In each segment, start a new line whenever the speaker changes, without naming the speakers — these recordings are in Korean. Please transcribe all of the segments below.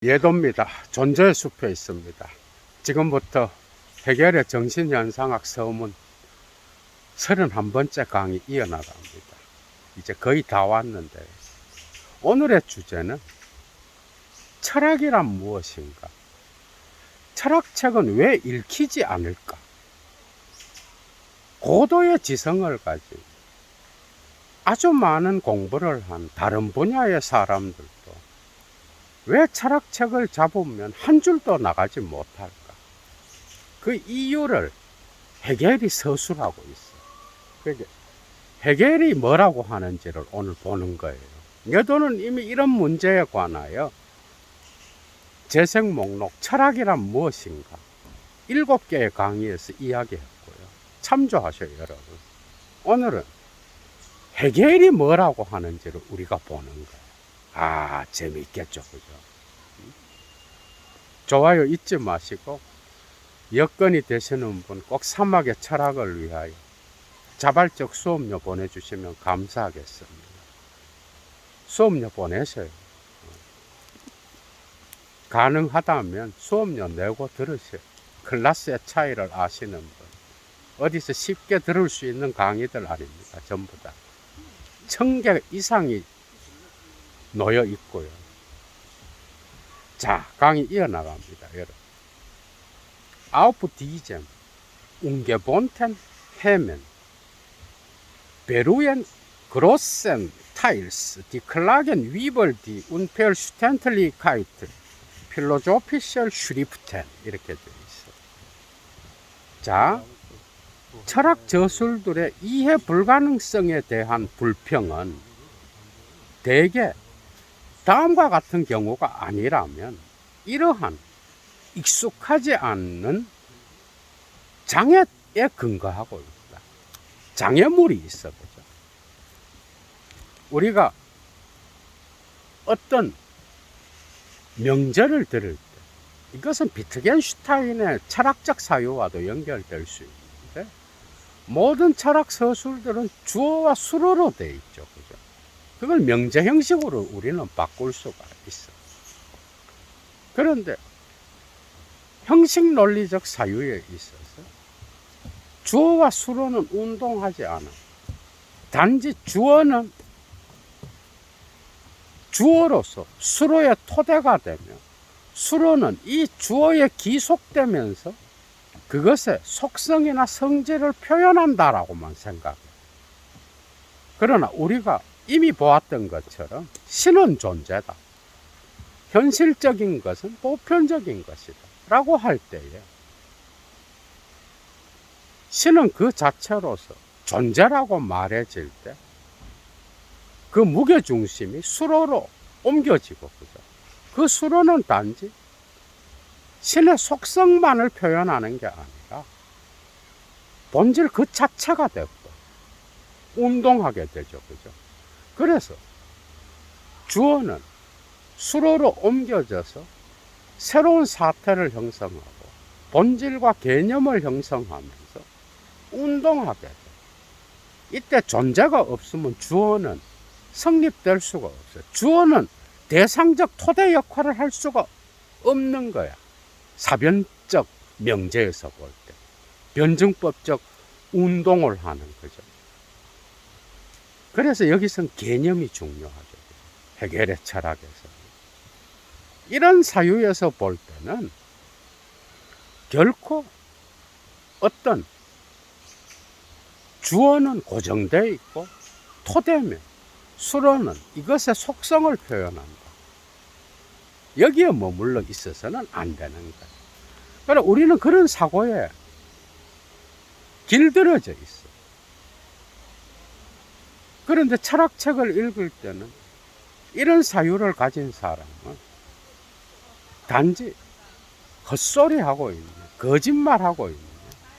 예도입니다. 존재의 숲에 있습니다. 지금부터 해결의 정신현상학 서문 31번째 강의 이어나갑니다. 이제 거의 다 왔는데 오늘의 주제는 철학이란 무엇인가? 철학책은 왜 읽히지 않을까? 고도의 지성을 가진 아주 많은 공부를 한 다른 분야의 사람들도 왜 철학책을 잡으면 한 줄도 나가지 못할까? 그 이유를 헤겔이 서술하고 있어요. 그러니까 헤겔이 뭐라고 하는지를 오늘 보는 거예요. 여도는 이미 이런 문제에 관하여 재생 목록 철학이란 무엇인가 7개의 강의에서 이야기했고요. 참조하셔요, 여러분. 오늘은 헤겔이 뭐라고 하는지를 우리가 보는 거예요. 아, 재미있겠죠, 그죠? 좋아요 잊지 마시고 여건이 되시는 분 꼭 사막의 철학을 위하여 자발적 수업료 보내주시면 감사하겠습니다. 수업료 보내셔요. 가능하다면 수업료 내고 들으세요. 클래스의 차이를 아시는 분, 어디서 쉽게 들을 수 있는 강의들 아닙니다. 전부 다 1000개 이상이 놓여 있고요. 자, 강의 이어나갑니다, 여러분. Auf diesem ungewohnten Himmel beruhen großen Teils die Klagen über die Unverständlichkeit philosophischer Schriften 이렇게 되어 있어요. 자, 철학 저술들의 이해 불가능성에 대한 불평은 대개 다음과 같은 경우가 아니라면 이러한 익숙하지 않는 장애에 근거하고 있다. 장애물이 있어 보죠. 우리가 어떤 명제를 들을 때 이것은 비트겐슈타인의 철학적 사유와도 연결될 수 있는데 모든 철학 서술들은 주어와 수어로 되어 있죠. 그죠? 그걸 명제 형식으로 우리는 바꿀 수가 있어. 그런데 형식 논리적 사유에 있어서 주어와 수어는 운동하지 않아. 단지 주어는 주어로서 수어의 토대가 되며 수어는 이 주어에 기속되면서 그것의 속성이나 성질을 표현한다라고만 생각해요. 그러나 우리가 이미 보았던 것처럼 신은 존재다. 현실적인 것은 보편적인 것이다. 라고 할 때에 신은 그 자체로서 존재라고 말해질 때 그 무게중심이 수로로 옮겨지고 그죠? 그 수로는 단지 신의 속성만을 표현하는 게 아니라 본질 그 자체가 되고 운동하게 되죠. 그죠? 그래서 주어는 수로로 옮겨져서 새로운 사태를 형성하고 본질과 개념을 형성하면서 운동하게 돼. 이때 존재가 없으면 주어는 성립될 수가 없어요. 주어는 대상적 토대 역할을 할 수가 없는 거야. 사변적 명제에서 볼 때. 변증법적 운동을 하는 거죠. 그래서 여기선 개념이 중요하죠. 헤겔의 철학에서. 이런 사유에서 볼 때는 결코 어떤 주어는 고정되어 있고 토대면 수로는 이것의 속성을 표현한다. 여기에 머물러 있어서는 안 되는 거예요. 그러나 우리는 그런 사고에 길들여져 있어. 그런데 철학책을 읽을 때는 이런 사유를 가진 사람은 단지 헛소리하고 있는, 거짓말하고 있는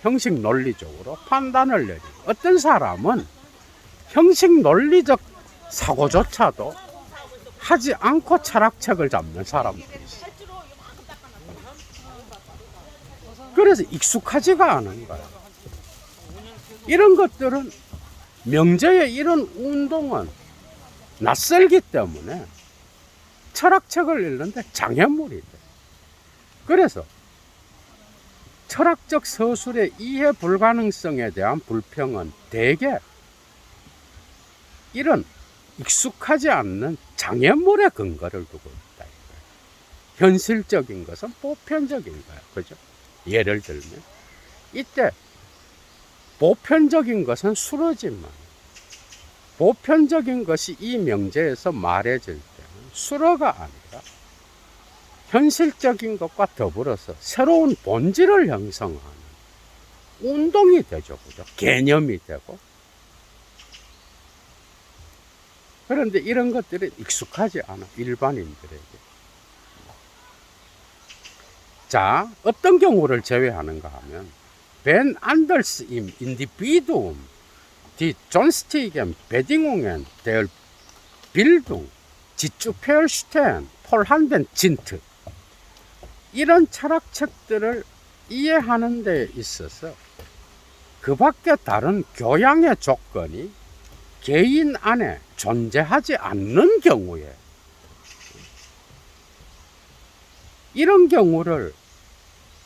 형식 논리적으로 판단을 내리고 어떤 사람은 형식 논리적 사고조차도 하지 않고 철학책을 잡는 사람들이 있어요. 그래서 익숙하지가 않은 거예요. 이런 것들은 명제의 이런 운동은 낯설기 때문에 철학책을 읽는데 장애물이 돼. 그래서 철학적 서술의 이해 불가능성에 대한 불평은 대개 이런 익숙하지 않는 장애물의 근거를 두고 있다. 현실적인 것은 보편적인 거야. 그죠? 예를 들면 이때 보편적인 것은 수로지만 보편적인 것이 이 명제에서 말해질 때는 수로가 아니라 현실적인 것과 더불어서 새로운 본질을 형성하는 운동이 되죠. 그죠? 개념이 되고. 그런데 이런 것들이 익숙하지 않아, 일반인들에게. 자, 어떤 경우를 제외하는가 하면, 벤 안더스 임 인디비두움, 디 존스티겐 베딩ungen der Bildung, 지추 페얼슈텐, 폴 한덴 진트, 이런 철학책들을 이해하는 데 있어서 그 밖에 다른 교양의 조건이 개인 안에 존재하지 않는 경우에, 이런 경우를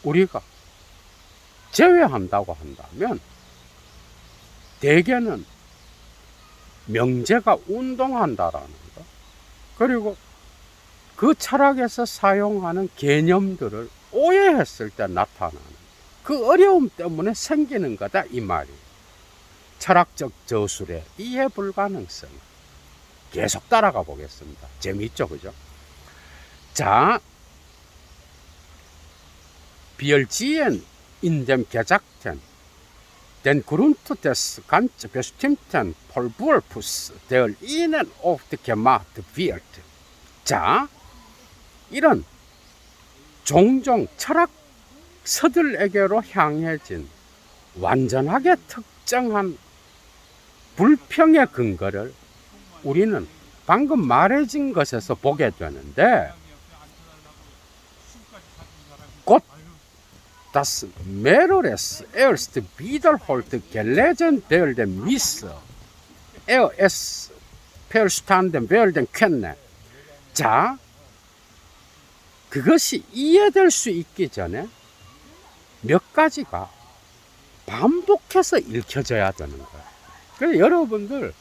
우리가 제외한다고 한다면 대개는 명제가 운동한다라는 것, 그리고 그 철학에서 사용하는 개념들을 오해했을 때 나타나는 그 어려움 때문에 생기는 거다, 이 말이에요. 철학적 저술의 이해 불가능성. 계속 따라가 보겠습니다. 재미있죠, 그죠? 자, Wir ziehen in dem Gesagten den Grund des ganz bestimmten Vorwurfs, der ihnen oft gemacht wird. 자, 이런 종종 철학서들에게로 향해진 완전하게 특정한 불평의 근거를 우리는 방금 말해진 것에서 보게 되는데, 곧 das mehrere erst wiederholt gelesen werden müsse, es verstanden werden könne. 자, 그것이 이해될 수 있기 전에 몇 가지가 반복해서 읽혀져야 되는 거예요. 그래서 여러분들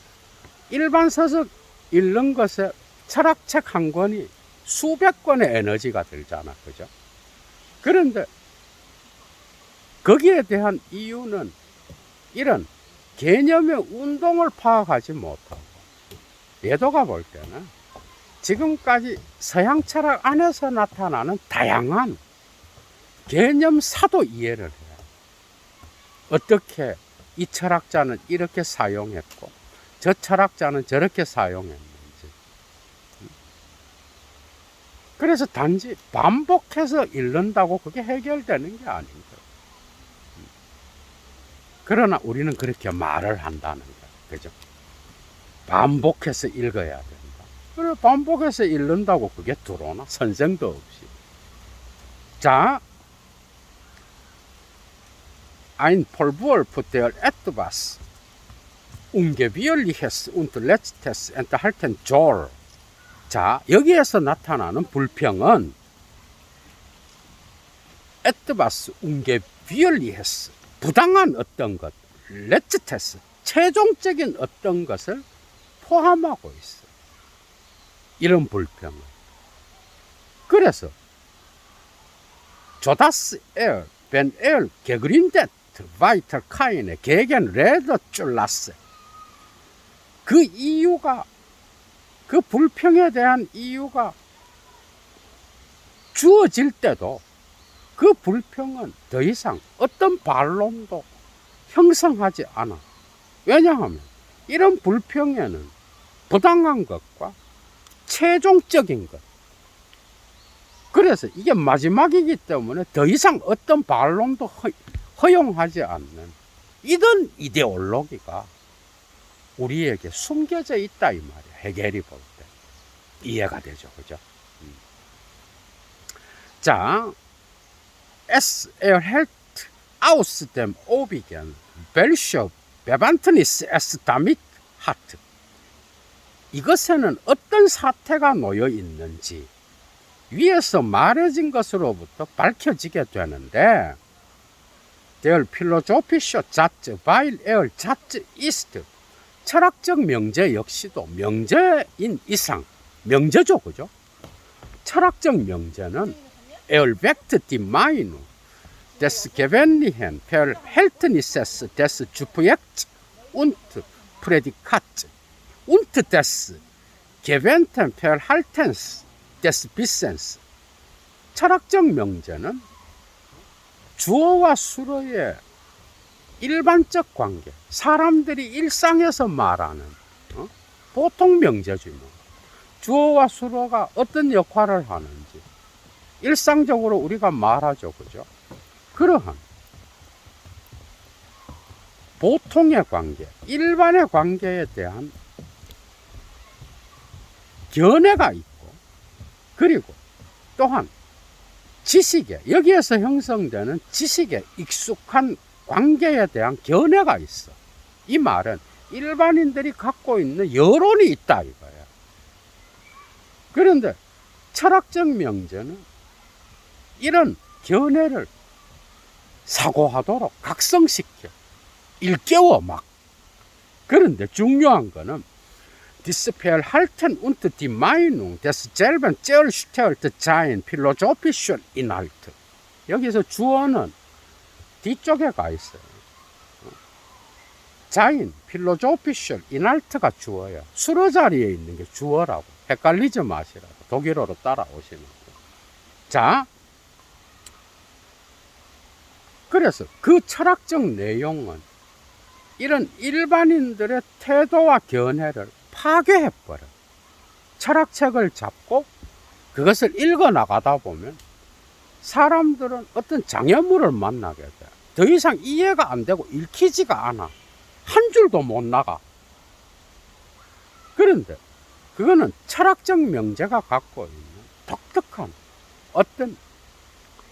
일반 서적 읽는 것에 철학책 한 권이 수백 권의 에너지가 들잖아, 그죠? 그런데 거기에 대한 이유는 이런 개념의 운동을 파악하지 못하고, 예도가 볼 때는 지금까지 서양 철학 안에서 나타나는 다양한 개념사도 이해를 해요. 어떻게 이 철학자는 이렇게 사용했고 저 철학자는 저렇게 사용했는지. 그래서 단지 반복해서 읽는다고 그게 해결되는 게 아닙니다. 그러나 우리는 그렇게 말을 한다는 거예요. 그죠? 반복해서 읽어야 된다. 그래, 반복해서 읽는다고 그게 들어오나? 선생도 없이. 자, ein Vorwurf, der etwas ungewöhnliches und Letztes enthalten soll. 자, 여기에서 나타나는 불평은 etwas ungewöhnliches, 부당한 어떤 것, 레츠테스, 최종적인 어떤 것을 포함하고 있어. 이런 불평은. 그래서 조다스 엘, 벤 엘, 게그린데트, 바이털 카인의 게겐 레더 쫄라스. 그 이유가, 그 불평에 대한 이유가 주어질 때도 그 불평은 더 이상 어떤 반론도 형성하지 않아. 왜냐하면 이런 불평에는 부당한 것과 최종적인 것, 그래서 이게 마지막이기 때문에 더 이상 어떤 반론도 허용하지 않는 이런 이데올로기가 우리에게 숨겨져 있다, 이 말이야. 헤겔이 볼 때. 이해가 되죠, 그죠? 자, Es erhält aus dem obigen welcher Bewandtnis es damit hat. 이것에는 어떤 사태가 놓여 있는지 위에서 말해진 것으로부터 밝혀지게 되는데, Der philosophische Satz weil er Satz ist, 철학적 명제 역시도 명제인 이상, 명제죠, 그죠? 철학적 명제는 er weckt die Meinung des gewöhnlichen Verhältnisses des Subjekts und Prädikats und des gewöhnten Verhaltens des Wissens. 철학적 명제는 주어와 수어의 일반적 관계, 사람들이 일상에서 말하는 보통 명제지 뭐. 주어와 수어가 어떤 역할을 하는지 일상적으로 우리가 말하죠, 그죠? 그러한 보통의 관계, 일반의 관계에 대한 견해가 있고, 그리고 또한 지식에, 여기에서 형성되는 지식에 익숙한 관계에 대한 견해가 있어. 이 말은 일반인들이 갖고 있는 여론이 있다 이거야. 그런데 철학적 명제는 이런 견해를 사고하도록 각성시켜 일깨워 막. 그런데 중요한 거는 Das Verhalten und die Meinung desselben zerstört sein philosophischen Inhalt. 여기서 주어는 뒤쪽에 가 있어요. sein philosophischen Inhalt가 주어야. 수로 자리에 있는 게 주어라고. 헷갈리지 마시라고. 독일어로 따라오시는 거예요. 자, 그래서 그 철학적 내용은 이런 일반인들의 태도와 견해를 파괴해버려. 철학책을 잡고 그것을 읽어 나가다 보면 사람들은 어떤 장애물을 만나게 돼. 더 이상 이해가 안 되고 읽히지가 않아. 한 줄도 못 나가. 그런데 그거는 철학적 명제가 갖고 있는 독특한 어떤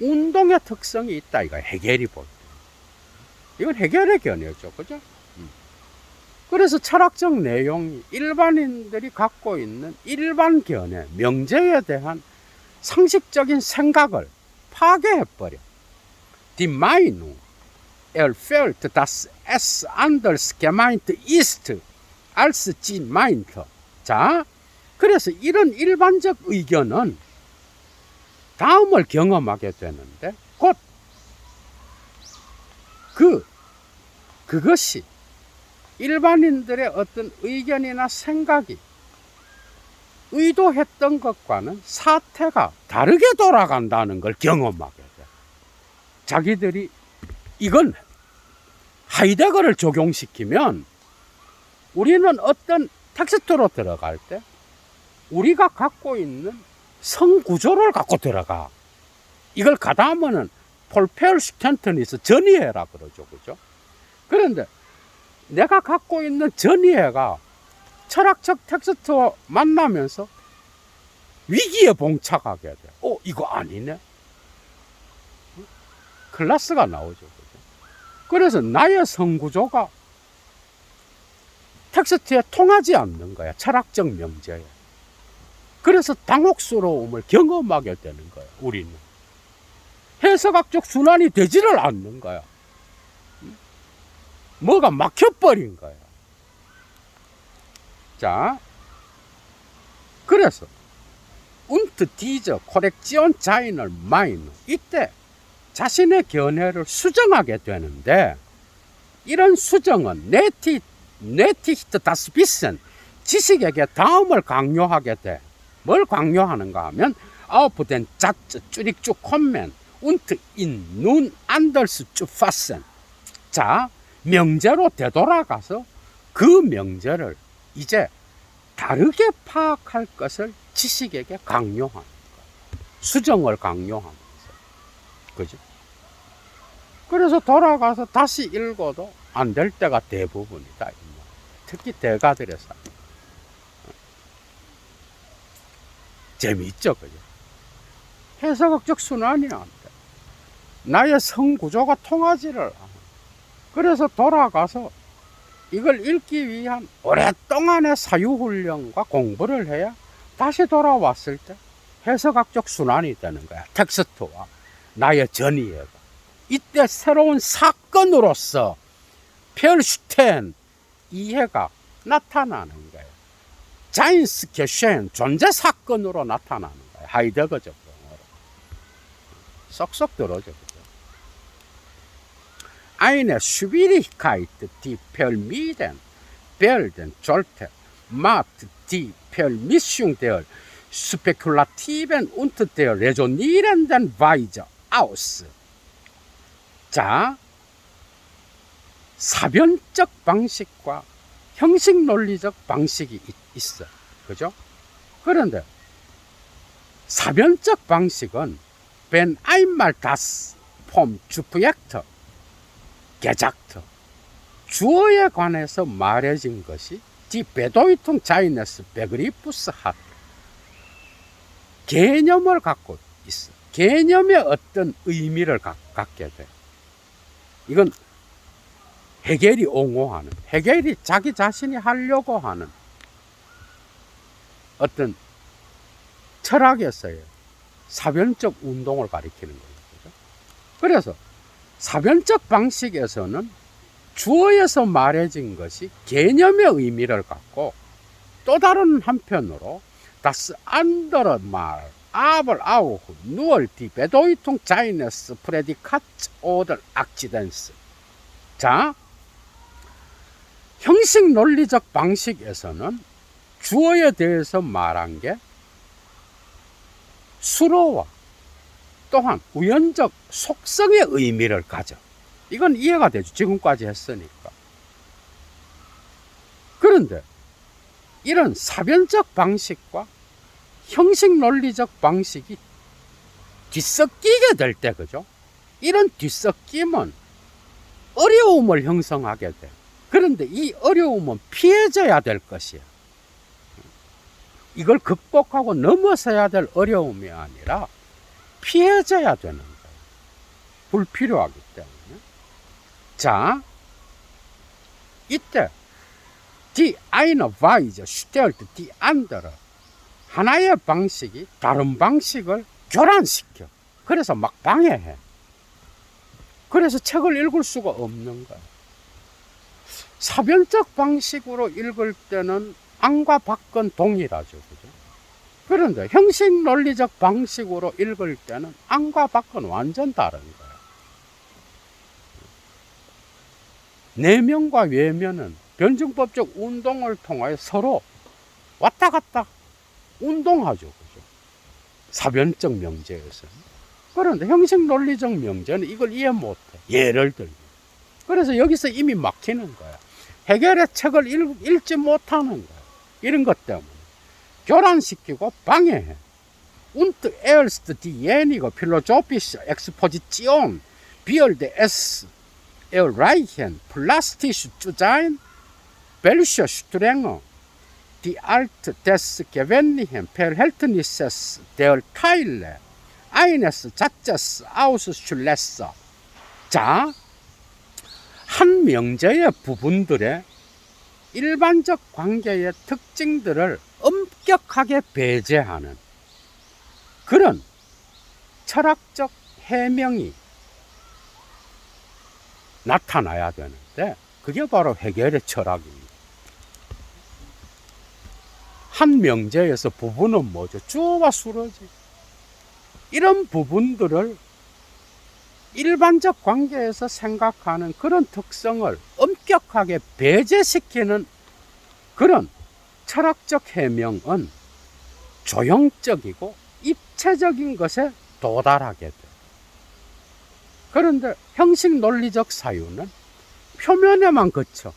운동의 특성이 있다. 이거 해겔이 볼 때. 이건 해겔의 견해죠. 그죠? 그래서 철학적 내용이 일반인들이 갖고 있는 일반 견해, 명제에 대한 상식적인 생각을 파괴해버려. Die Meinung erfüllt, dass es anders gemeint ist, als sie meint. 자, 그래서 이런 일반적 의견은 다음을 경험하게 되는데, 곧 그것이 일반인들의 어떤 의견이나 생각이 의도했던 것과는 사태가 다르게 돌아간다는 걸 경험하게 돼. 자기들이 이건 하이데거를 적용시키면 우리는 어떤 텍스트로 들어갈 때 우리가 갖고 있는 성구조를 갖고 들어가. 이걸 가다하면은 폴페얼슈텐트니스 전이해라 그러죠, 그죠? 그런데 내가 갖고 있는 전이해가 철학적 텍스트와 만나면서 위기에 봉착하게 돼. 이거 아니네? 클라스가 나오죠, 그죠? 그래서 나의 성구조가 텍스트에 통하지 않는 거야, 철학적 명제에. 그래서 당혹스러움을 경험하게 되는 거야, 우리는. 해석학적 순환이 되지를 않는 거야. 뭐가 막혀버린 거야. 자, 그래서 und diese Korrektion seiner Meinung, 이때 자신의 견해를 수정하게 되는데, 이런 수정은 nicht das Wissen, 지식에게 다음을 강요하게 돼. 뭘 강요하는가 하면 auf den Satz zurückzukommen und ihn nun anders zu fassen. 자, 명제로 되돌아가서 그 명제를 이제 다르게 파악할 것을 지식에게 강요하는 거예요. 수정을 강요하면서. 그죠? 그래서 돌아가서 다시 읽어도 안 될 때가 대부분이다. 특히 대가들의 삶. 재미있죠, 그죠? 해석학적 순환이 안 돼. 나의 성구조가 통하지를 않아. 그래서 돌아가서 이걸 읽기 위한 오랫동안의 사유훈련과 공부를 해야 다시 돌아왔을 때 해석학적 순환이 되는 거야. 텍스트와 나의 전이해가. 이때 새로운 사건으로서 펠슈텐 이해가 나타나는 거예요. 자인스 게셴 존재 사건으로 나타나는 거예요. 하이데거적 용어로. 쏙쏙 들어오죠. 그죠? Eine Schwierigkeit, die vermieden werden sollte, macht die Vermischung der spekulativen und der resonierenden Weise aus. 자, 사변적 방식과 형식 논리적 방식이 있어. 그죠? 그런데 사변적 방식은 wenn einmal das vom Subjekt gesagt 주어에 관해서 말해진 것이 die Bedeutung seines Begriffs hat. 개념을 갖고 있어. 개념의 어떤 의미를 갖게 돼. 이건 헤겔이 옹호하는, 헤겔이 자기 자신이 하려고 하는 어떤 철학에서의 사변적 운동을 가리키는 거예요. 그죠? 그래서 사변적 방식에서는 주어에서 말해진 것이 개념의 의미를 갖고 또 다른 한편으로 das andere Mal aber auch nur die Bedeutung seines Prädikats oder Akzidents. 자, 형식 논리적 방식에서는 주어에 대해서 말한 게 수로와 또한 우연적 속성의 의미를 가져. 이건 이해가 되죠. 지금까지 했으니까. 그런데 이런 사변적 방식과 형식 논리적 방식이 뒤섞이게 될 때, 그죠? 이런 뒤섞임은 어려움을 형성하게 돼. 그런데 이 어려움은 피해져야 될 것이야. 이걸 극복하고 넘어서야 될 어려움이 아니라 피해져야 되는 거야. 불필요하기 때문에. 자, 이때 die eine Weise stellt die andere. 하나의 방식이 다른 방식을 교란시켜. 그래서 막 방해해. 그래서 책을 읽을 수가 없는 거야. 사변적 방식으로 읽을 때는 안과 밖은 동일하죠. 그죠? 그런데 형식 논리적 방식으로 읽을 때는 안과 밖은 완전 다른 거야. 내면과 외면은 변증법적 운동을 통하여 서로 왔다 갔다 운동하죠. 그죠? 사변적 명제에서는. 그런데 형식 논리적 명제는 이걸 이해 못해. 예를 들면. 그래서 여기서 이미 막히는 거야. 헤겔의 책을 읽지 못하는 거야. 이런 것 때문에. 교란시키고 방해해. Und erst diejenige philosophische Exposition wird es erreichen, plastisch zu sein, welche Strenge die Art des gewöhnlichen Verhältnisses der Teile eines Satzes ausschließt. 자, 한 명제의 부분들의 일반적 관계의 특징들을 엄격하게 배제하는 그런 철학적 해명이 나타나야 되는데 그게 바로 헤겔의 철학입니다. 한 명제에서 부분은 뭐죠? 주어와 수로지. 이런 부분들을 일반적 관계에서 생각하는 그런 특성을 엄격하게 배제시키는 그런 철학적 해명은 조형적이고 입체적인 것에 도달하게 돼. 그런데 형식 논리적 사유는 표면에만 그쳐.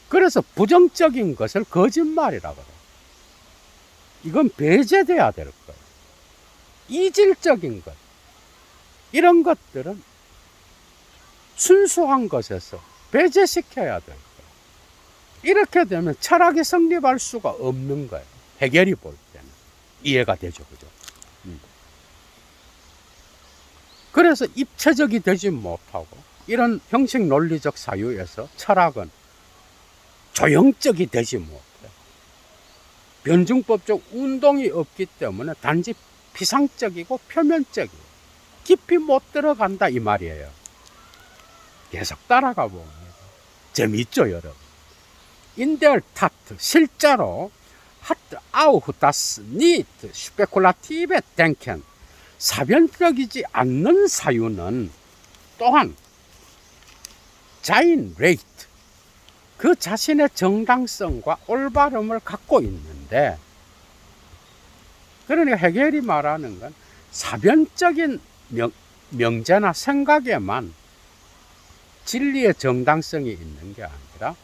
그래서 부정적인 것을 거짓말이라고 그래. 이건 배제돼야 될 거예요. 이질적인 것. 이런 것들은 순수한 것에서 배제시켜야 될 거예요. 이렇게 되면 철학이 성립할 수가 없는 거예요. 헤겔이 볼 때는. 이해가 되죠. 그죠? 그래서 입체적이 되지 못하고 이런 형식 논리적 사유에서 철학은 조형적이 되지 못해. 변증법적 운동이 없기 때문에 단지 피상적이고 표면적이고 깊이 못 들어간다 이 말이에요. 계속 따라가 봅니다. 재밌죠 여러분. 인델 타트 실제로 hat auch das nicht spekulative denken 사변적이지 않는 사유는 또한 자인 레이트 그 자신의 정당성과 올바름을 갖고 있는데, 그러니까 헤겔이 말하는 건 사변적인 명제나 생각에만 진리의 정당성이 있는 게 아니라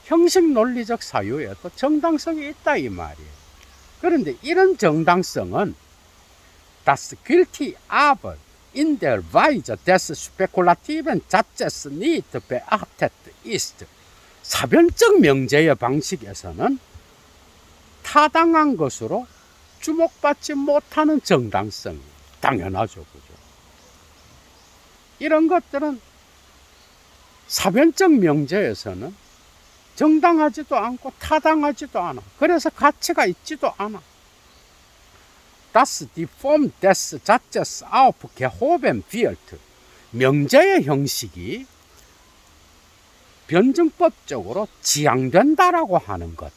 형식 논리적 사유에도 정당성이 있다 이 말이에요. 그런데 이런 정당성은 das gilt aber in der Weise des spekulativen Satzes nicht beachtet ist. 사변적 명제의 방식에서는 타당한 것으로 주목받지 못하는 정당성이 당연하죠. 그죠? 이런 것들은 사변적 명제에서는 정당하지도 않고 타당하지도 않아. 그래서 가치가 있지도 않아. Das die Form des Satzes aufgehoben wird. 명제의 형식이 변증법적으로 지향된다라고 하는 것.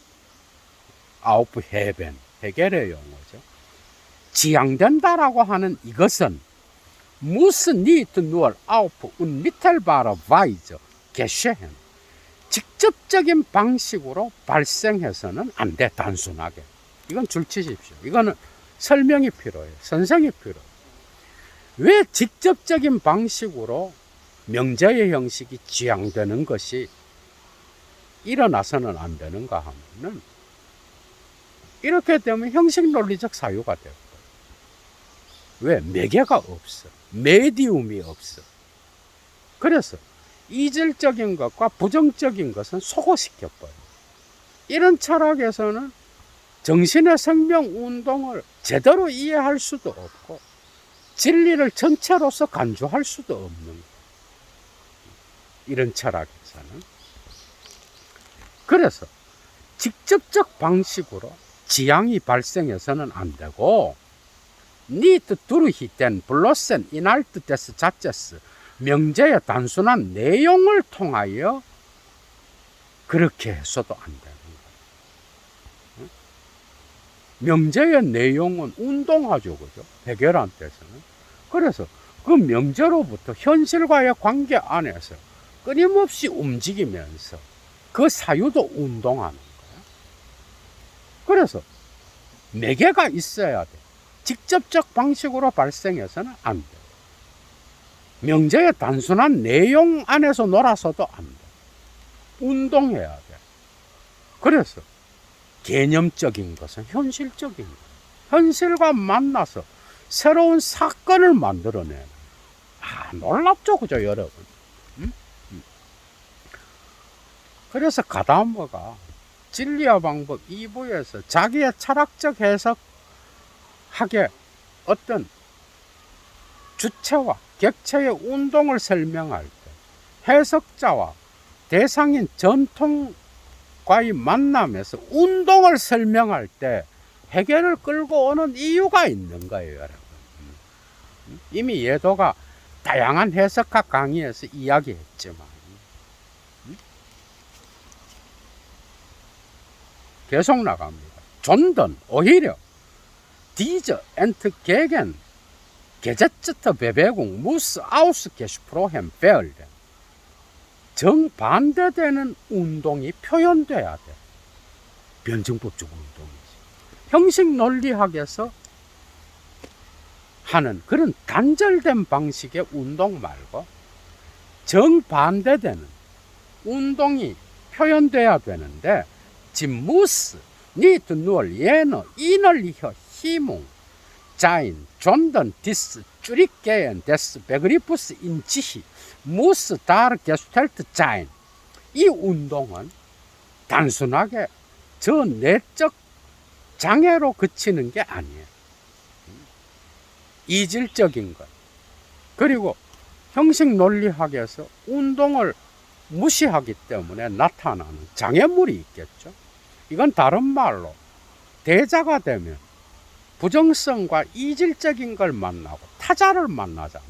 aufheben, 헤겔의 용어죠. 지향된다라고 하는 이것은 muss nicht nur auf unmittelbare Weise geschehen. 직접적인 방식으로 발생해서는 안 돼, 단순하게. 이건 줄치십시오. 이거는 설명이 필요해요. 선생이 필요해요. 왜 직접적인 방식으로 명제의 형식이 지향되는 것이 일어나서는 안 되는가 하면은, 이렇게 되면 형식 논리적 사유가 되고, 왜? 매개가 없어. 메디움이 없어. 그래서 이질적인 것과 부정적인 것은 소거시켜버려. 이런 철학에서는 정신의 생명 운동을 제대로 이해할 수도 없고 진리를 전체로서 간주할 수도 없는 거예요. 이런 철학에서는. 그래서 직접적 방식으로 지향이 발생해서는 안 되고 nicht durch den bloßen Inhalt des Satzes 명제의 단순한 내용을 통하여 그렇게 해서도 안 되는 거예요. 명제의 내용은 운동하죠, 그죠? 헤겔한테서는. 그래서 그 명제로부터 현실과의 관계 안에서 끊임없이 움직이면서 그 사유도 운동하는 거예요. 그래서 매개가 있어야 돼. 직접적 방식으로 발생해서는 안 돼. 명제의 단순한 내용 안에서 놀아서도 안 돼. 운동해야 돼. 그래서 개념적인 것은 현실적인 것. 현실과 만나서 새로운 사건을 만들어내는. 놀랍죠, 그죠, 여러분? 그래서 가다머가 진리와 방법 2부에서 자기의 철학적 해석학의 어떤 주체와 객체의 운동을 설명할 때 해석자와 대상인 전통과의 만남에서 운동을 설명할 때 헤겔을 끌고 오는 이유가 있는 거예요, 여러분. 이미 예도가 다양한 해석학 강의에서 이야기했지만 계속 나갑니다. 존든 오히려 diese entgegen gesetzte Bewegung muss ausgesprochen werden. 정반대되는 운동이 표현돼야 돼. 변증법적 운동이지. 형식 논리학에서 하는 그런 단절된 방식의 운동 말고 정반대되는 운동이 표현돼야 되는데, Sie muss nicht nur jene innerliche Hemmung sein, sondern das Zurückgehen des Begriffs in sich muss dargestellt sein. 이 운동은 단순하게 저 내적 장애로 그치는 게 아니에요. 이질적인 것. 그리고 형식 논리학에서 운동을 무시하기 때문에 나타나는 장애물이 있겠죠. 이건 다른 말로 대자가 되면 부정성과 이질적인 걸 만나고 타자를 만나잖아.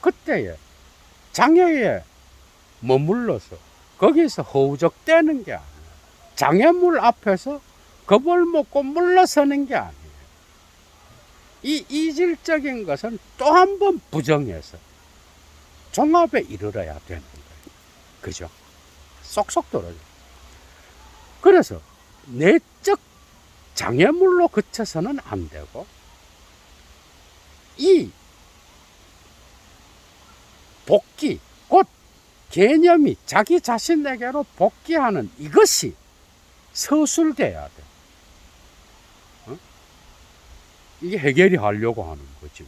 그때에 장애에 머물러서 거기서 허우적대는 게 아니야. 장애물 앞에서 겁을 먹고 물러서는 게 아니에요. 이 이질적인 것은 또 한 번 부정해서 종합에 이르러야 되는 거예요. 그죠? 쏙쏙 떨어져. 그래서 내적 장애물로 그쳐서는 안 되고, 이 복귀, 곧 개념이 자기 자신에게로 복귀하는 이것이 서술돼야 돼. 어? 이게 해결이 하려고 하는 거지.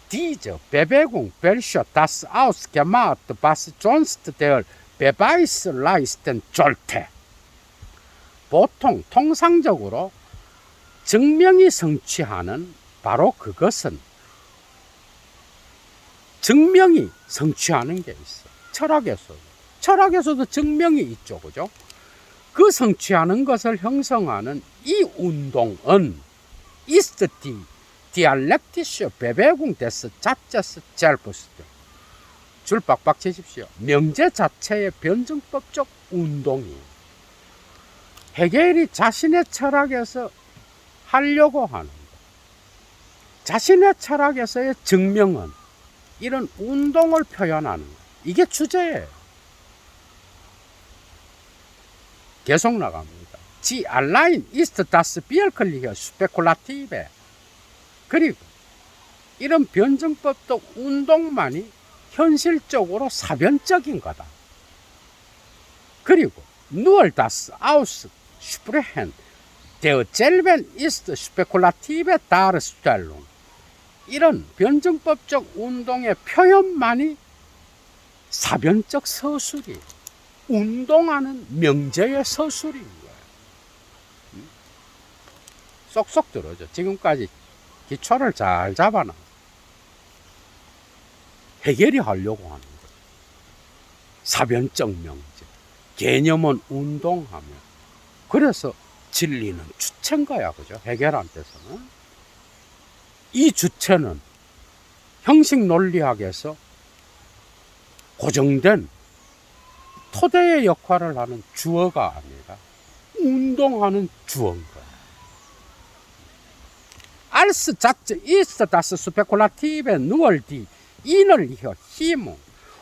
Diese Bewegung, welche das ausgemacht, was sonst der Beweis leisten sollte. 보통 통상적으로 증명이 성취하는 바로 그것은 증명이 성취하는 게 있어. 철학에서도 증명이 있죠. 그죠? 그 성취하는 것을 형성하는 이 운동은 ist die dialektische Bewegung des Satzes selbst. 줄 빡빡 치십시오. 명제 자체의 변증법적 운동이에요. 헤겔이 자신의 철학에서 하려고 하는 것, 자신의 철학에서의 증명은 이런 운동을 표현하는 것, 이게 주제예요. 계속 나갑니다. Sie allein ist das wirkliche Spekulative. 그리고 이런 변증법적 운동만이 현실적으로 사변적인 거다. 그리고 nur das Aussprechen derselben ist spekulative Darstellung. 이런 변증법적 운동의 표현만이 사변적 서술이, 운동하는 명제의 서술인 거예요. 쏙쏙 들어줘. 지금까지 기초를 잘 잡아놔. 해결이 하려고 하는 거예요. 사변적 명제. 개념은 운동하며. 그래서 진리는 주체인 거야. 그죠? 해결한테서는. 이 주체는 형식 논리학에서 고정된 토대의 역할을 하는 주어가 아니라 운동하는 주어인 거야. Als Satz ist das Spekulative nur die innerliche Hemmung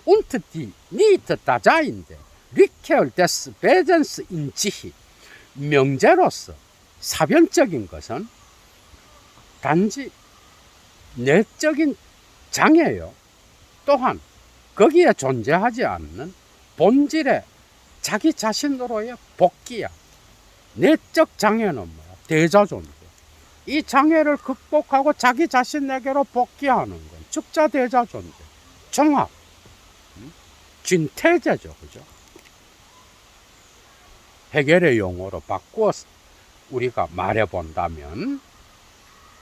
und die Nicht-Daseinende Rückkehr des Wesens in sich. 명제로서 사변적인 것은 단지 내적인 장애요. 또한 거기에 존재하지 않는 본질의 자기 자신으로의 복귀야. 내적 장애는 뭐야? 대자존재. 이 장애를 극복하고 자기 자신에게로 복귀하는 건 즉자대자존재. 종합. 진태제죠. 그죠? 해결의 용어로 바꾸어 우리가 말해본다면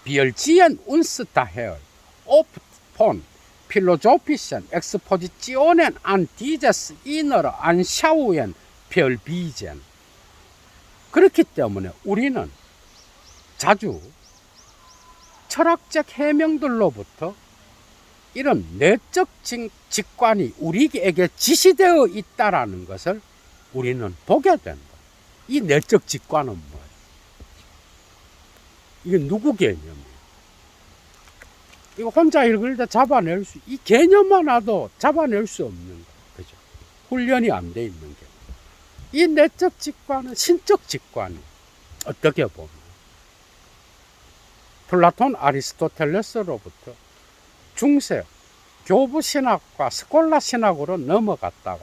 Wir ziehen uns daher oft von philosophischen Expositionen an dieses innere Anschauen verwiesen. 그렇기 때문에 우리는 자주 철학적 해명들로부터 이런 내적 직관이 우리에게 지시되어 있다라는 것을 우리는 보게 된다. 이 내적 직관은 뭐예요? 이게 누구 개념이에요? 이거 혼자 읽을 때 잡아낼 수, 이 개념만 와도 잡아낼 수 없는 거예요. 그죠? 훈련이 안 돼 있는 게. 이 내적 직관은 신적 직관이 어떻게 보면 플라톤 아리스토텔레스로부터 중세 교부 신학과 스콜라 신학으로 넘어갔다가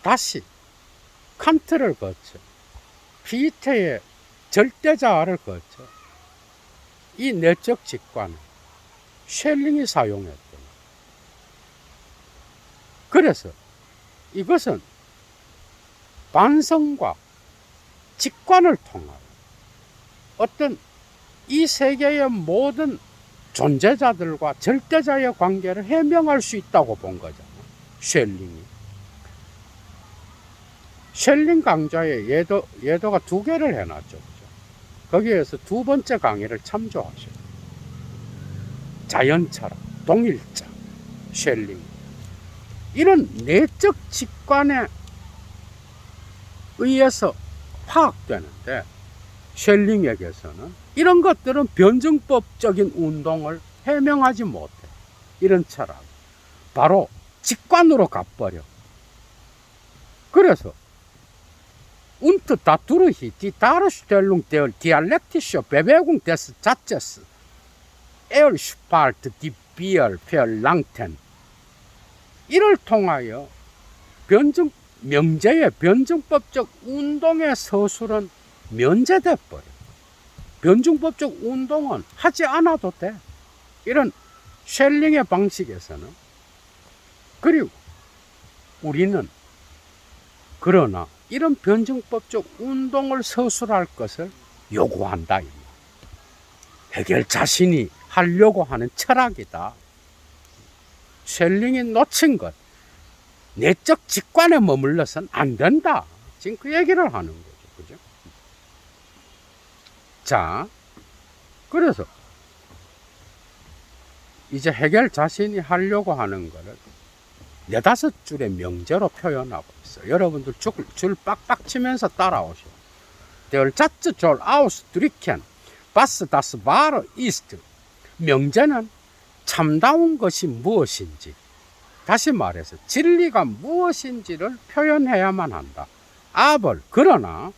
다시 칸트를 거쳐 피테의 절대자아를 거쳐 이 내적 직관을 쉘링이 사용했던 거예요. 그래서 이것은 반성과 직관을 통하여 어떤 이 세계의 모든 존재자들과 절대자의 관계를 해명할 수 있다고 본 거잖아요. 쉘링이. 쉘링 강좌에 예도가 2개를 해놨죠. 그죠? 거기에서 2번째 강의를 참조하셔요. 자연철학, 동일자, 쉘링. 이런 내적 직관에 의해서 파악되는데, 쉘링에게서는 이런 것들은 변증법적인 운동을 해명하지 못해. 이런 철학. 바로 직관으로 가버려. 그래서 und dadurch die Darstellung der dialektischen Bewegung des Satzes erspart die verlangten. 이를 통하여 명제의 변증법적 운동의 서술은 면제돼 버려. 변증법적 운동은 하지 않아도 돼. 이런 쉘링의 방식에서는. 그리고 우리는 그러나 이런 변증법적 운동을 서술할 것을 요구한다. 해겔 자신이 하려고 하는 철학이다. 쉘링이 놓친 것, 내적 직관에 머물러서는 안 된다. 지금 그 얘기를 하는 거죠. 그죠? 자, 그래서 이제 해겔 자신이 하려고 하는 거를 4-5줄의 명제로 표현하고 있어요. 여러분들 줄 빡빡 치면서 따라오시오. Der Satz soll ausdrücken, was das wahre ist. 명제는 참다운 것이 무엇인지, 다시 말해서 진리가 무엇인지를 표현해야만 한다. Aber 그러나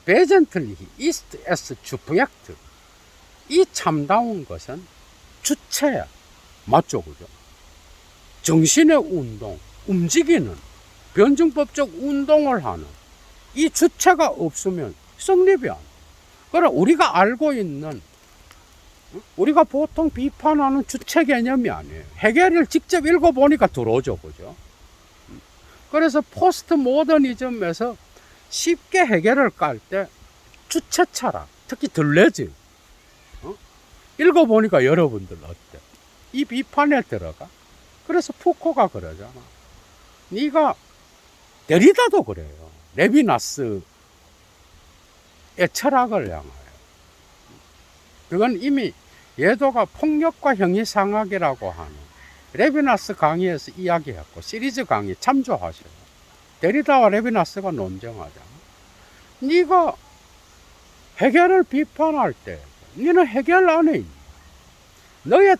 wesentlich ist es Subjekt. 이 참다운 것은 주체야. 맞죠? 그죠? 정신의 운동, 움직이는 변증법적 운동을 하는 이 주체가 없으면 성립이 안 돼. 그러나 우리가 알고 있는, 우리가 보통 비판하는 주체 개념이 아니에요. 해겔을 직접 읽어보니까 들어오죠. 그죠? 그래서 포스트 모더니즘에서 쉽게 해겔을 깔 때 주체 철학, 특히 들레즈, 읽어보니까 여러분들 어때? 이 비판에 들어가? 그래서 푸코가 그러잖아. 네가 데리다도 그래요. 레비나스의 철학을 향하여. 그건 이미 예도가 폭력과 형이상학이라고 하는 레비나스 강의에서 이야기했고, 시리즈 강의 참조하셔요. 데리다와 레비나스가 논쟁하잖아. 네가 해겔을 비판할 때 너는 해겔 안에 있니? 너의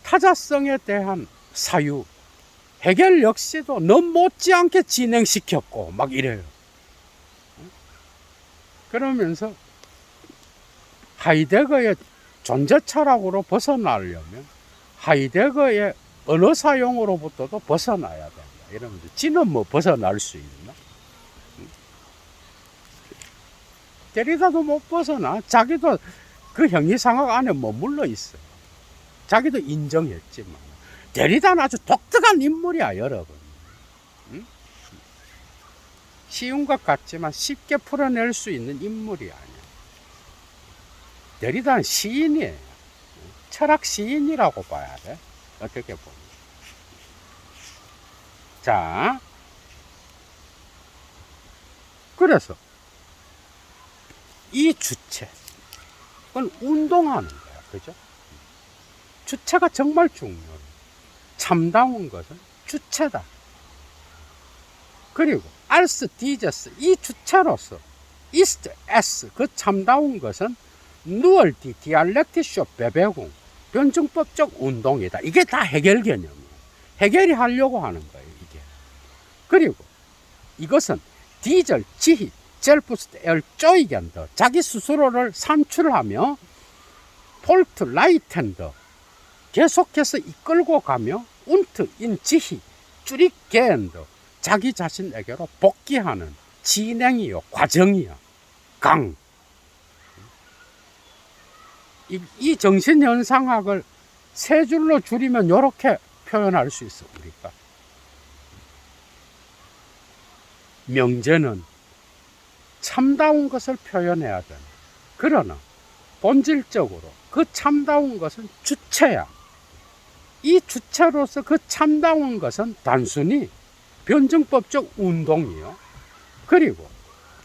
타자성에 대한 사유, 해겔 역시도 너 못지않게 진행시켰고 막 이래요. 그러면서 하이데거의 존재 철학으로 벗어나려면 하이데거의 언어 사용으로부터도 벗어나야 된다. 이러면서 지는 뭐 벗어날 수 있나? 데리다도 못 벗어나. 자기도 그 형이상학 안에 머물러 있어. 자기도 인정했지만. 데리다는 아주 독특한 인물이야, 여러분. 응? 쉬운 것 같지만 쉽게 풀어낼 수 있는 인물이 아니야. 데리다는 시인이에요. 철학 시인이라고 봐야 돼. 어떻게 보면. 자, 그래서 이 주체, 그건 운동하는 거야. 그죠? 주체가 정말 중요해. 참다운 것은 주체다. 그리고 als dieses, 이 주체로서 ist es, 그 참다운 것은 nur die dialektische Bewegung, 변증법적 운동이다. 이게 다 해겔 개념이에요. 해겔이 하려고 하는 거예요, 이게. 그리고 이것은 dieser 지히 selbst erzeugen, 자기 스스로를 산출하며 폴트 라이텐더, 계속해서 이끌고 가며 und in 지히 쭈리겐더, 자기 자신에게로 복귀하는 진행이요, 과정이요, 강. 이 정신현상학을 3줄로 줄이면 이렇게 표현할 수 있어, 우리가. 명제는 참다운 것을 표현해야 된다. 그러나 본질적으로 그 참다운 것은 주체야. 이 주체로서 그 참다운 것은 단순히 변증법적 운동이요. 그리고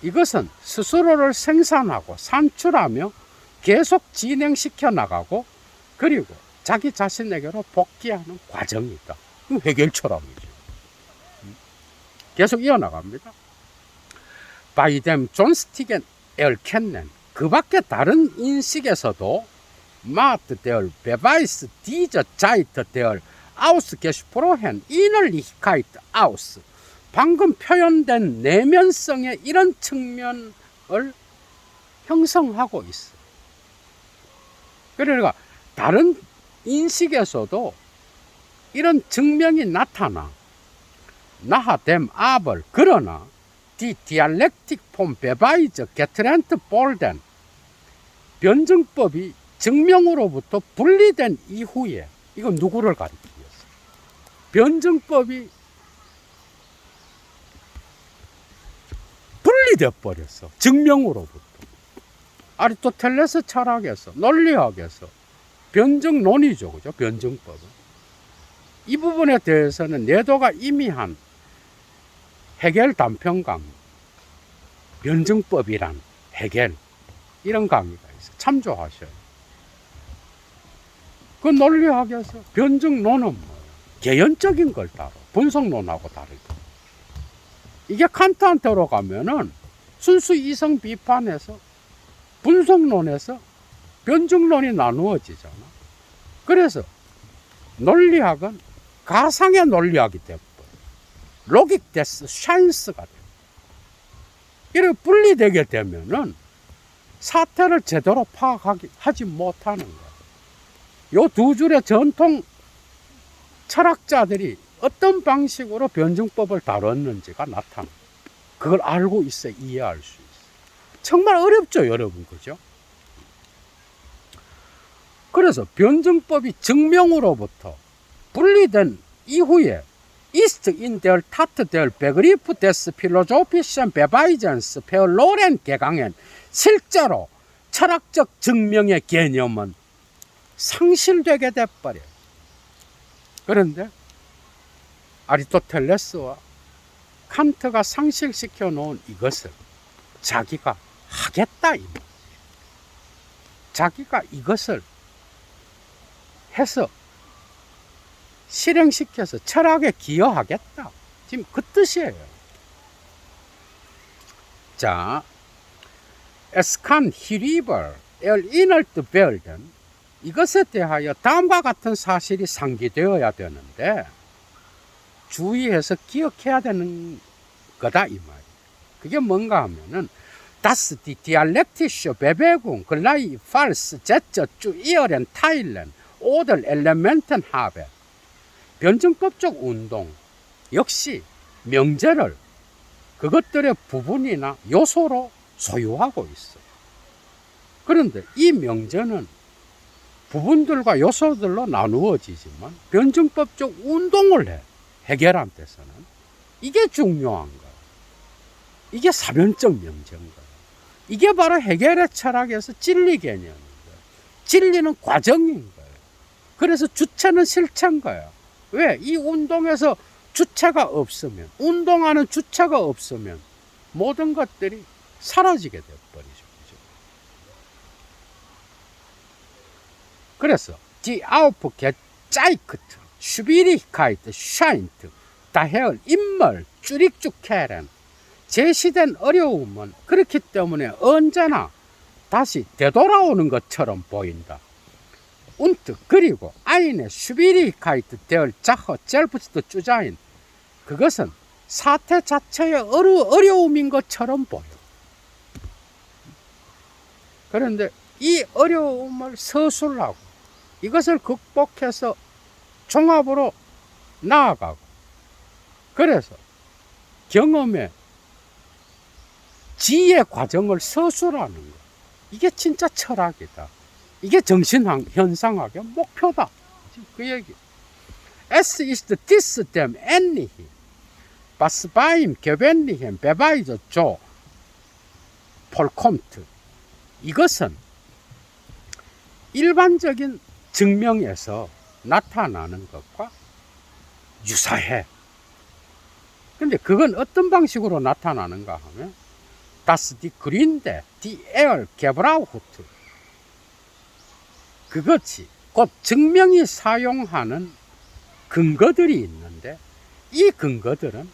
이것은 스스로를 생산하고 산출하며 계속 진행시켜 나가고 그리고 자기 자신에게로 복귀하는 과정이다. 해결 철학이죠. 계속 이어나갑니다. 바이뎀, 존스틱, 엘켄넨 그 밖에 다른 인식에서도 마트 데얼 베바이스 디저 자이트 데얼 아우스 게슈프로헨 이널리히카이트 아우스 방금 표현된 내면성의 이런 측면을 형성하고 있어. 그러니까 다른 인식에서도 이런 증명이 나타나. 나하뎀 아벌 그러나 디 디알렉틱 폼 베바이저 게트렌트 볼덴 변증법이 증명으로부터 분리된 이후에 이건 누구를 가리키겠어? 변증법이 분리돼 버렸어. 증명으로부터. 아리스토텔레스 철학에서 논리학에서 변증 논이죠, 그죠? 변증법은 이 부분에 대해서는 내도가 이미 한 해겔 단편 강의, 변증법이란 해겔 이런 강의가 있어. 참조하셔요. 그 논리학에서 변증론은 뭐예요? 개연적인 걸 다뤄. 분석론하고 다르고. 이게 칸트한테로 가면은 순수 이성 비판에서 분석론에서 변증론이 나누어지잖아. 그래서 논리학은 가상의 논리학이 되어버려. 로직 데스 샤인스가 돼. 이렇게 분리되게 되면은 사태를 제대로 파악하지 못하는 거야. 요 두 줄의 전통 철학자들이 어떤 방식으로 변증법을 다뤘는지가 나타나. 그걸 알고 있어야 이해할 수 있어. 정말 어렵죠, 여러분, 그죠? 그래서 변증법이 증명으로부터 분리된 이후에 ist in der Tat der Begriff des philosophischen Beweisens verloren gegangen 실제로 철학적 증명의 개념은 상실되게 돼버려. 그런데 아리스토텔레스와 칸트가 상실시켜 놓은 이것을 자기가 하겠다 이 말이에요. 자기가 이것을 해서 실행시켜서 철학에 기여하겠다. 지금 그 뜻이에요. 자, Es kann hierüber erinnert werden. 이것에 대하여 다음과 같은 사실이 상기되어야 되는데 주의해서 기억해야 되는 거다 이 말이에요. 그게 뭔가 하면은 Das die dialektische Bewegung gleichfalls Sätze zu ihren Teilen oder Elementen habe. 변증법적 운동 역시 명제를 그것들의 부분이나 요소로 소유하고 있어. 그런데 이 명제는 부분들과 요소들로 나누어지지만 변증법적 운동을 해. 해결한 데서는 이게 중요한 거야. 이게 사변적 명제인 거야. 이게 바로 해결의 철학에서 진리 개념인 거야. 진리는 과정인 거야. 그래서 주체는 실체인 거야. 왜? 이 운동에서 주체가 없으면, 운동하는 주체가 없으면 모든 것들이 사라지게 되어버리죠. 그래서 die Aufgezeigte Schwierigkeit scheint daher immer zurückzukehren. 제시된 어려움은 그렇기 때문에 언제나 다시 되돌아오는 것처럼 보인다. Und 그리고 eine Schwierigkeit der Sache selbst zu sein. 그것은 사태 자체의 어려움인 것처럼 보여. 그런데 이 어려움을 서술하고 이것을 극복해서 종합으로 나아가고 그래서 경험의 지혜 과정을 서술하는 것. 이게 진짜 철학이다. 이게 정신현상학의 목표다. 그 얘기. Es ist dies dem ähnlich. Was beim gewöhnlichen Beweis so vollkommt. 이것은 일반적인 증명에서 나타나는 것과 유사해. 근데 그건 어떤 방식으로 나타나는가 하면 Das die Gründe, die er gebraucht. 그것이 곧 증명이 사용하는 근거들이 있는데 이 근거들은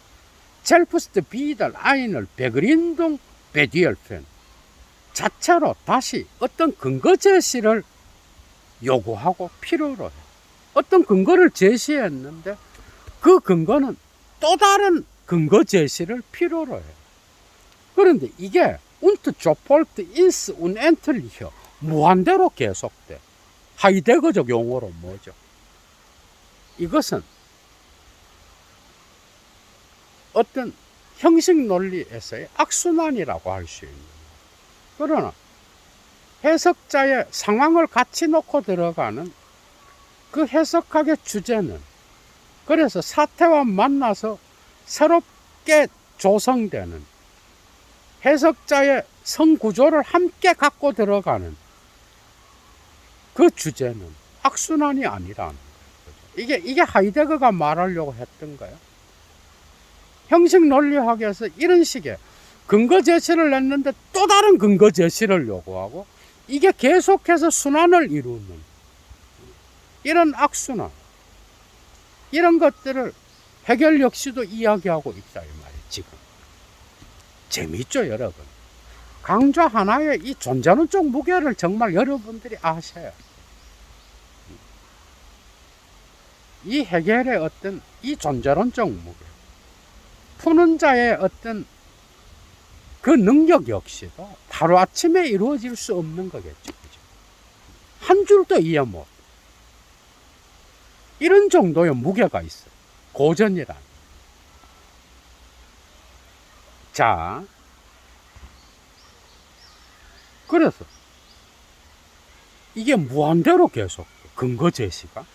selbst wieder eine Begründung bedürfen. 자체로 다시 어떤 근거 제시를 요구하고 필요로 해. 어떤 근거를 제시했는데 그 근거는 또 다른 근거 제시를 필요로 해. 그런데 이게 und sofort ins Unendliche 무한대로 계속돼. 하이데거적 용어로 뭐죠? 이것은 어떤 형식 논리에서의 악순환이라고 할 수 있는 거예요. 그러나 해석자의 상황을 같이 놓고 들어가는 그 해석학의 주제는 그래서 사태와 만나서 새롭게 조성되는 해석자의 성구조를 함께 갖고 들어가는 그 주제는 악순환이 아니라는 거예요. 이게 하이데거가 말하려고 했던 거예요. 형식 논리학에서 이런 식의 근거 제시를 냈는데 또 다른 근거 제시를 요구하고 이게 계속해서 순환을 이루는 이런 악순환, 이런 것들을 해겔 역시도 이야기하고 있다 이 말이에요. 지금 재밌죠 여러분? 강좌 하나의 이 존재론적 무게를 정말 여러분들이 아셔요. 이 해겔의 어떤 이 존재론적 무게, 푸는 자의 어떤 그 능력 역시도 하루아침에 이루어질 수 없는 거겠죠. 그죠? 한 줄도 이해 못. 이런 정도의 무게가 있어요. 고전이란. 자, 그래서 이게 무한대로 계속 근거 제시가.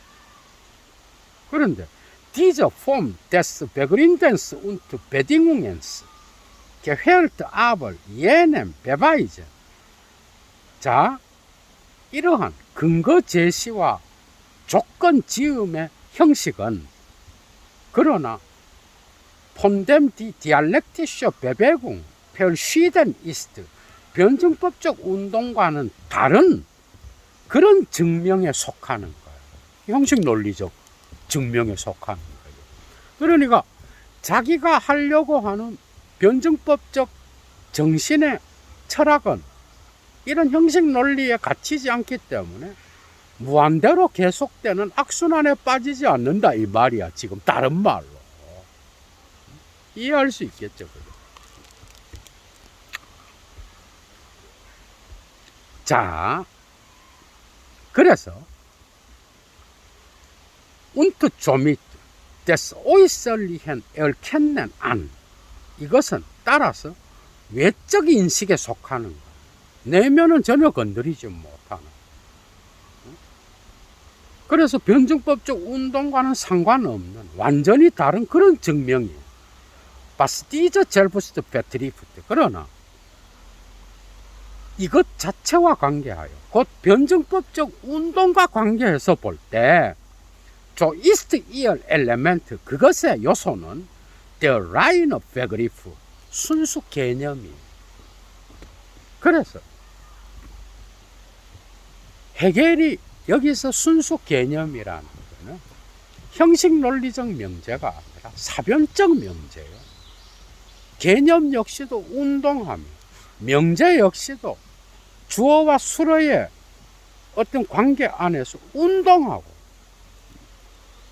그런데 diese Form des Begründens und Bedingungens gefällt aber jenem Beweisen. 자, 이러한 근거 제시와 조건 지음의 형식은 그러나 von dem die dialektische Bewegung verschieden ist. 변증법적 운동과는 다른 그런 증명에 속하는 거예요. 형식 논리적 증명에 속하는 거예요. 그러니까 자기가 하려고 하는 변증법적 정신의 철학은 이런 형식 논리에 갇히지 않기 때문에 무한대로 계속되는 악순환에 빠지지 않는다 이 말이야. 지금 다른 말로 이해할 수 있겠죠. 그죠? 자, 그래서 und somit des äußerlichen Erkennen an, 이것은 따라서 외적 인식에 속하는 것. 내면은 전혀 건드리지 못하는. 그래서 변증법적 운동과는 상관없는 완전히 다른 그런 증명이에요. 바스티저 젤부스트 베트리프트. 그러나 이것 자체와 관계하여 곧 변증법적 운동과 관계해서 볼 때 조 이스트 이얼 엘레멘트 그것의 요소는 der reine Begriff 순수 개념이. 그래서 해겔이 여기서 순수 개념이라는 것은 형식 논리적 명제가 아니라 사변적 명제예요. 개념 역시도 운동하며 명제 역시도 주어와 수어의 어떤 관계 안에서 운동하고,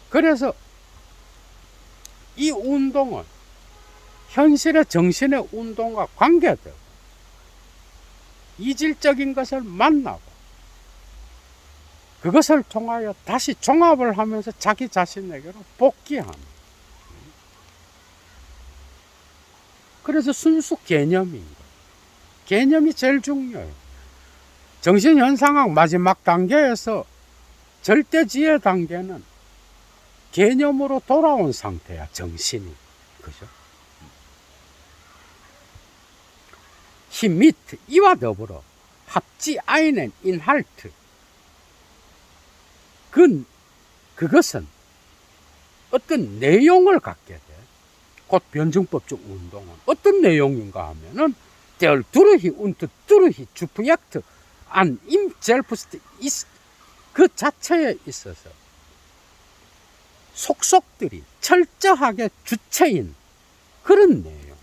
그래서 이 운동은 현실의 정신의 운동과 관계되고 이질적인 것을 만나고 그것을 통하여 다시 종합을 하면서 자기 자신에게로 복귀하는. 그래서 순수 개념인 거예요. 개념이 제일 중요해요. 정신현상학 마지막 단계에서 절대지혜 단계는 개념으로 돌아온 상태야, 정신이. 그죠? 히미트, 이와 더불어 합지 아이넨 인할트. 그 그것은 어떤 내용을 갖게 돼. 곧 변증법적 운동은 어떤 내용인가 하면은 Der durch und durch Projekt an ihm selbst ist 그 자체에 있어서 속속들이 철저하게 주체인 그런 내용.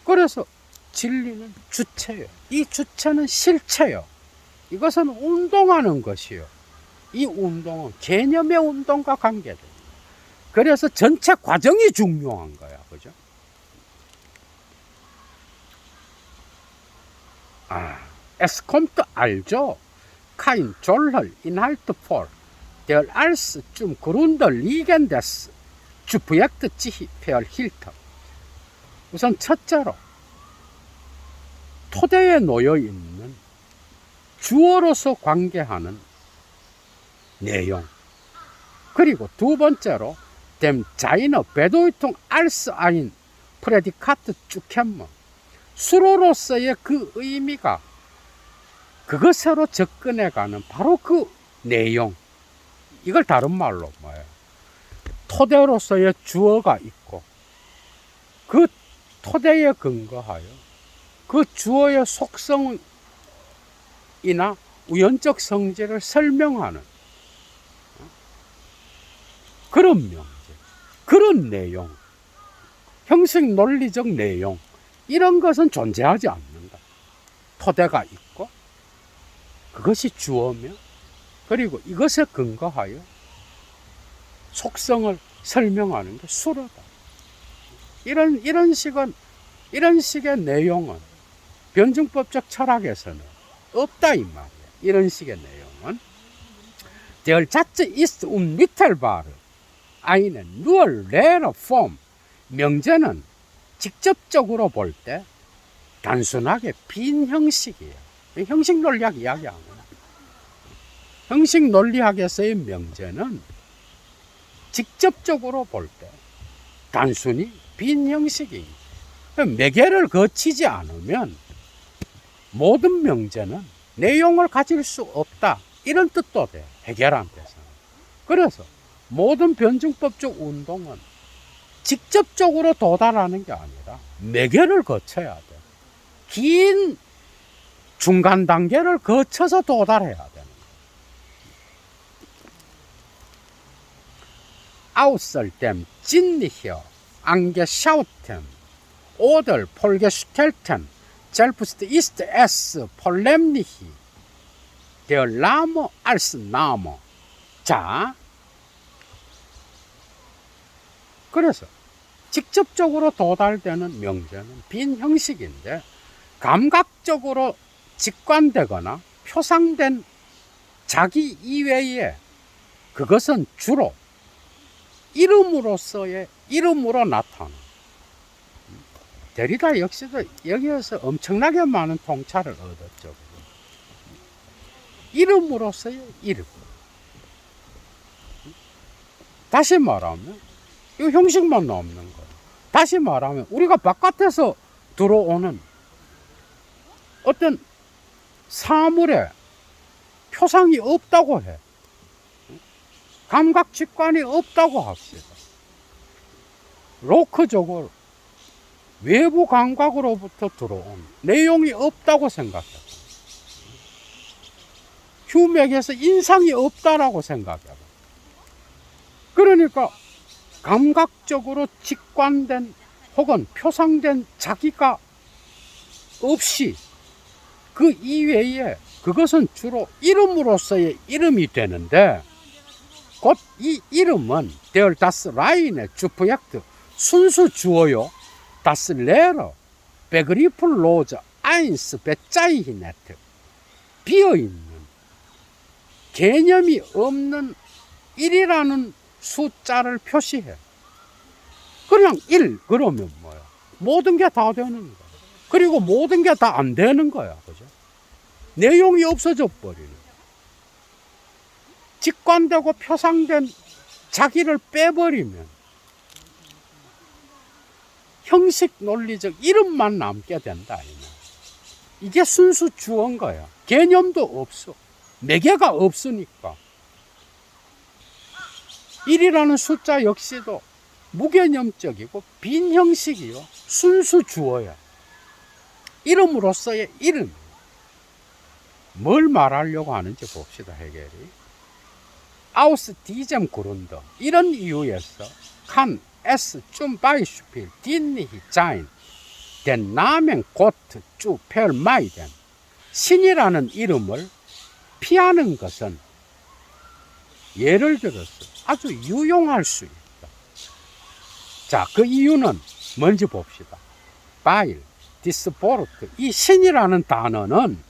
그래서 진리는 주체요. 이 주체는 실체요. 이것은 운동하는 것이요. 이 운동은 개념의 운동과 관계됩니다. 그래서 전체 과정이 중요한 거야. 그죠? Es kommt also kein Zoller Inhalt vor, der als zum Grunde liegendes zu Projekt sich verhielt. 우선 첫째로 토대에 놓여 있는 주어로서 관계하는 내용. 그리고 두 번째로 dem seine Bedeutung als ein Prädikat zu kennen. 수로로서의 그 의미가 그것으로 접근해가는 바로 그 내용. 이걸 다른 말로 뭐예요? 토대로서의 주어가 있고 그 토대에 근거하여 그 주어의 속성이나 우연적 성질을 설명하는 그런 명제, 그런 내용, 형식 논리적 내용, 이런 것은 존재하지 않는다. 토대가 있고 그것이 주어며 그리고 이것에 근거하여 속성을 설명하는 게 수로다. 이런 식의 내용은 변증법적 철학에서는 없다 이 말이야. 이런 식의 내용은 Der Satz ist unmittelbar eine nur leere Form. 명제는 직접적으로 볼 때 단순하게 빈 형식이에요. 형식 논리학 이야기하는 거야. 형식 논리학에서의 명제는 직접적으로 볼 때 단순히 빈 형식이에요. 매개를 거치지 않으면 모든 명제는 내용을 가질 수 없다. 이런 뜻도 돼. 해결한 데서는. 그래서 모든 변증법적 운동은 직접적으로 도달하는 게 아니라 매개를 거쳐야 돼. 긴 중간 단계를 거쳐서 도달해야 되는 거야. Außer dem Sinnliche angeschauten oder vorgestellten selbst ist es polemisch der Name als Name. 자, 그래서 직접적으로 도달되는 명제는 빈 형식인데 감각적으로 직관되거나 표상된 자기 이외에 그것은 주로 이름으로서의 이름으로 나타나. 데리다 역시도 여기에서 엄청나게 많은 통찰을 얻었죠. 이름으로서의 이름. 다시 말하면 이 형식만 없는 거예요. 다시 말하면 우리가 바깥에서 들어오는 어떤 사물에 표상이 없다고 해. 감각 직관이 없다고 합시다. 로크적으로 외부 감각으로부터 들어온 내용이 없다고 생각해봐. 휴맥에서 인상이 없다라고 생각해봐. 그러니까 감각적으로 직관된 혹은 표상된 자기가 없이 그 이외에 그것은 주로 이름으로서의 이름이 되는데 곧 이 이름은 Der das reine Subjekt 순수 주어요. Das leere Begrifflose eins bezeichnet 비어있는 개념이 없는 1이라는 숫자를 표시해. 그냥 1 그러면 뭐야? 모든 게 다 되는 거야. 그리고 모든 게 다 안 되는 거야. 그죠? 내용이 없어져 버리는. 직관되고 표상된 자기를 빼버리면 형식 논리적 이름만 남게 된다. 이게 순수 주어인 거야. 개념도 없어. 매개가 없으니까. 1이라는 숫자 역시도 무개념적이고 빈 형식이요. 순수 주어야. 이름으로서의 이름. 뭘 말하려고 하는지 봅시다, 헤겔이. Aus diesem Grunde. 이런 이유에서 kann es zum Beispiel dienlich sein, den Namen Gott zu vermeiden. 신이라는 이름을 피하는 것은 예를 들어서 아주 유용할 수 있다. 자, 그 이유는 뭔지 봅시다. Weil dieses Wort, 이 신이라는 단어는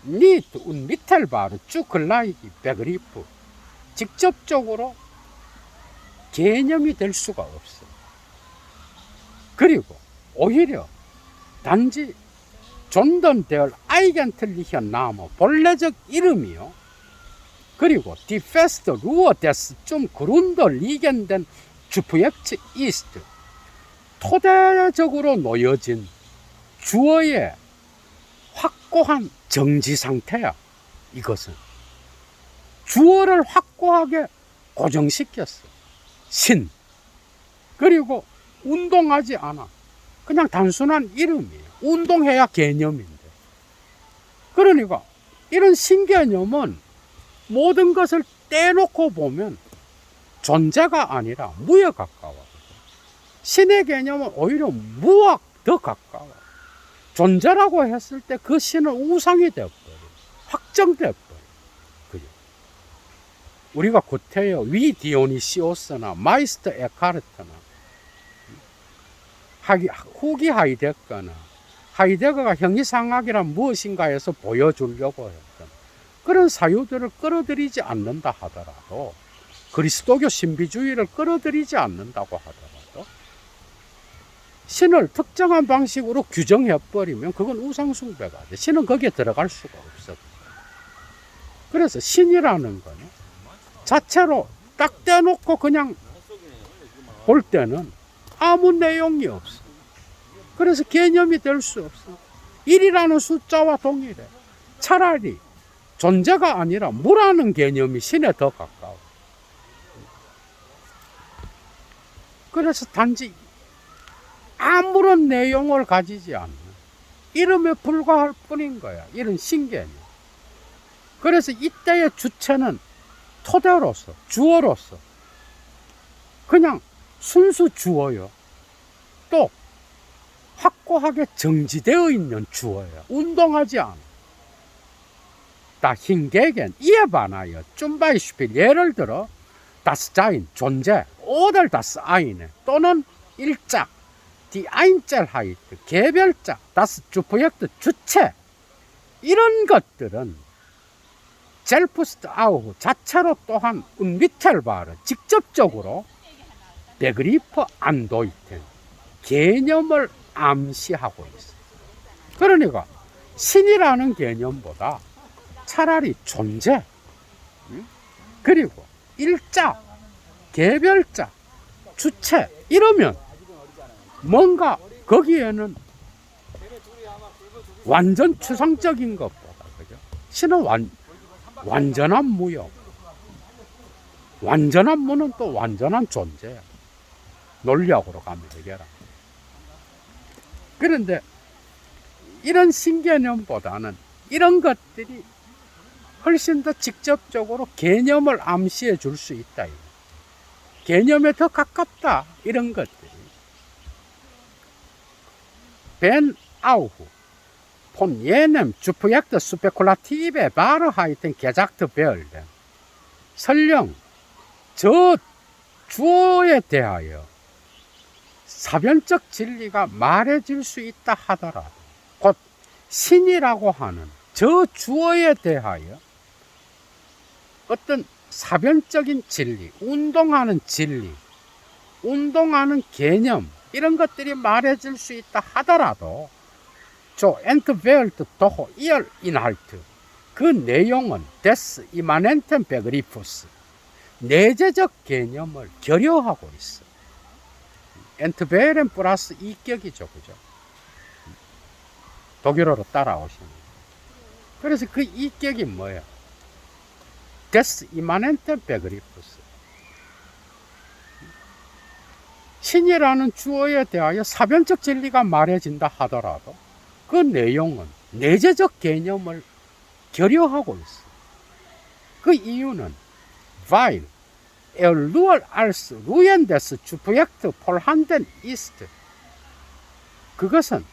nicht unmittelbar zugleich Begriff, 직접적으로 개념이 될 수가 없어. 그리고 오히려 단지 존던되어 eigentlichen Name, 본래적 이름이요. 그리고 die feste Ruhe des zum Grunde liegenden Subjekts ist, 토대적으로 놓여진 주어의 확고한 정지 상태야. 이것은 주어를 확고하게 고정시켰어. 신. 그리고 운동하지 않아. 그냥 단순한 이름이에요. 운동해야 개념인데. 그러니까 이런 신개념은 모든 것을 떼놓고 보면 존재가 아니라 무에 가까워. 신의 개념은 오히려 무와 더 가까워. 존재라고 했을 때 그 신은 우상이 되어버려. 확정되어버려. 우리가 구태여 위 디오니시오스나 마이스터 에카르트나 후기 하이데거나 하이데거가 형이상학이란 무엇인가에서 보여주려고 했던 그런 사유들을 끌어들이지 않는다 하더라도, 그리스도교 신비주의를 끌어들이지 않는다고 하더라도 신을 특정한 방식으로 규정해버리면 그건 우상숭배가 돼. 신은 거기에 들어갈 수가 없어. 그래서 신이라는 거는 자체로 딱 떼놓고 그냥 볼 때는 아무 내용이 없어. 그래서 개념이 될 수 없어. 1이라는 숫자와 동일해. 차라리 존재가 아니라 무라는 개념이 신에 더 가까워. 그래서 단지 아무런 내용을 가지지 않는 이름에 불과할 뿐인 거야. 이런 신개념. 그래서 이때의 주체는 토대로서, 주어로서 그냥 순수 주어요. 또 확고하게 정지되어 있는 주어예요. 운동하지 않아. 다 hingegen 이에 반하여 zum Beispiel, 예를 들어 das Sein, 존재, oder das eine 또는 일자, die Einzelheit, 개별자, das Subjekt, 주체, 이런 것들은 selbst auch, 자체로 또한 unmittelbar, 직접적으로 Begriff andeuten, 개념을 암시하고 있어. 그러니까 신이라는 개념보다 차라리 존재, 그리고 일자, 개별자, 주체, 이러면 뭔가 거기에는 완전 추상적인 것보다, 그죠? 신은 완전한 무요. 완전한 무는 또 완전한 존재야. 논리학으로 가면 되겠라. 그런데 이런 신개념보다는 이런 것들이 훨씬 더 직접적으로 개념을 암시해 줄 수 있다. 개념에 더 가깝다. 이런 것들이. Ben auch von jenem Subjekt spekulative Wahrheiten gesagt werden. 설령 저 주어에 대하여 사변적 진리가 말해질 수 있다 하더라도, 곧 신이라고 하는 저 주어에 대하여 어떤 사변적인 진리, 운동하는 진리, 운동하는 개념, 이런 것들이 말해질 수 있다 하더라도 저 Entwelt doch ihr Inhalt, 그 내용은 des immanenten Begriffs, 내재적 개념을 결여하고 있어. 엔트베렌 플러스 이격이죠, 그죠? 독일어로 따라오시면. 그래서 그 이격이 뭐야? des immanenten Begriffs, 신이라는 주어에 대하여 사변적 진리가 말해진다 하더라도 그 내용은 내재적 개념을 결여하고 있어. 그 이유는 weil er nur als ruhendes Subjekt vorhanden ist. 그것은